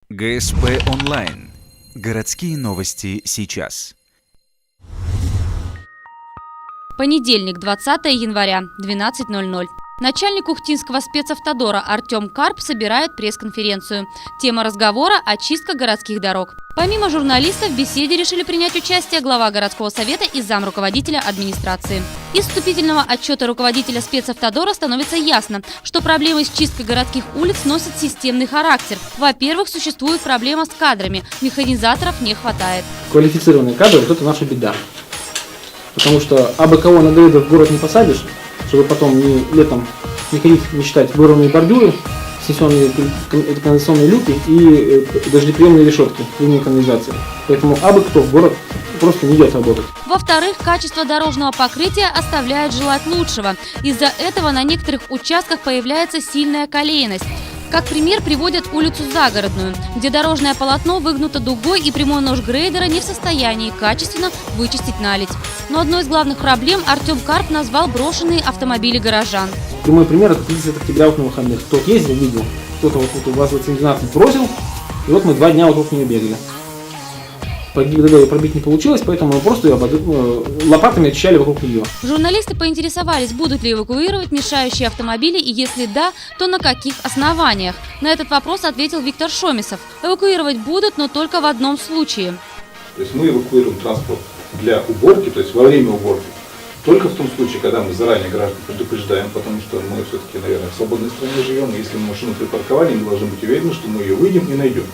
ГСП онлайн. Городские новости сейчас. Понедельник, 20 января, 12:00. Начальник Ухтинского спецавтодора Артем Карп собирает пресс-конференцию. Тема разговора – очистка городских дорог. Помимо журналистов, в беседе решили принять участие глава городского совета и замруководителя администрации. Из вступительного отчета руководителя спецавтодора становится ясно, что проблемы с чисткой городских улиц носят системный характер. Во-первых, существует проблема с кадрами. Механизаторов не хватает. Квалифицированные кадры – вот это наша беда. Потому что абы кого на грейдер в город не посадишь, чтобы потом летом не ходить, не считать вырванные бордюры, снесенные канализационные люки и дождеприемные решетки линии канализации. Поэтому абы кто в город просто не идет работать. Во-вторых, качество дорожного покрытия оставляет желать лучшего. Из-за этого на некоторых участках появляется сильная колейность. Как пример приводят улицу Загородную, где дорожное полотно выгнуто дугой и прямой нож грейдера не в состоянии качественно вычистить наледь. Но одной из главных проблем Артем Карп назвал брошенные автомобили горожан. Прямой пример – это 30 октября на выходных. Кто ездил, видел, кто-то вот у вас 12 бросил, и вот мы 2 дня вокруг нее бегали. По ГИБДД ее пробить не получилось, поэтому мы просто ее лопатами очищали вокруг нее. Журналисты поинтересовались, будут ли эвакуировать мешающие автомобили, и если да, то на каких основаниях. На этот вопрос ответил Виктор Шомисов. Эвакуировать будут, но только в одном случае. То есть мы эвакуируем транспорт для уборки, то есть во время уборки, только в том случае, когда мы заранее граждан предупреждаем, потому что мы все-таки, наверное, в свободной стране живем, и если мы машину припарковали, мы должны быть уверены, что мы ее выйдем и найдем.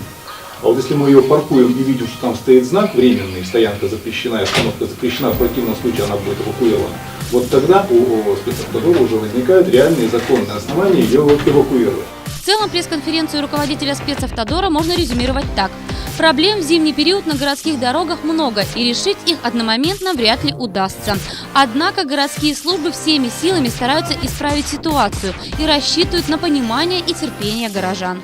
А вот если мы ее паркуем и видим, что там стоит знак временный, стоянка запрещена, остановка запрещена, в противном случае она будет эвакуирована, вот тогда у спецавтодора уже возникают реальные законные основания ее эвакуировать. В целом пресс-конференцию руководителя спецавтодора можно резюмировать так. Проблем в зимний период на городских дорогах много, и решить их одномоментно вряд ли удастся. Однако городские службы всеми силами стараются исправить ситуацию и рассчитывают на понимание и терпение горожан.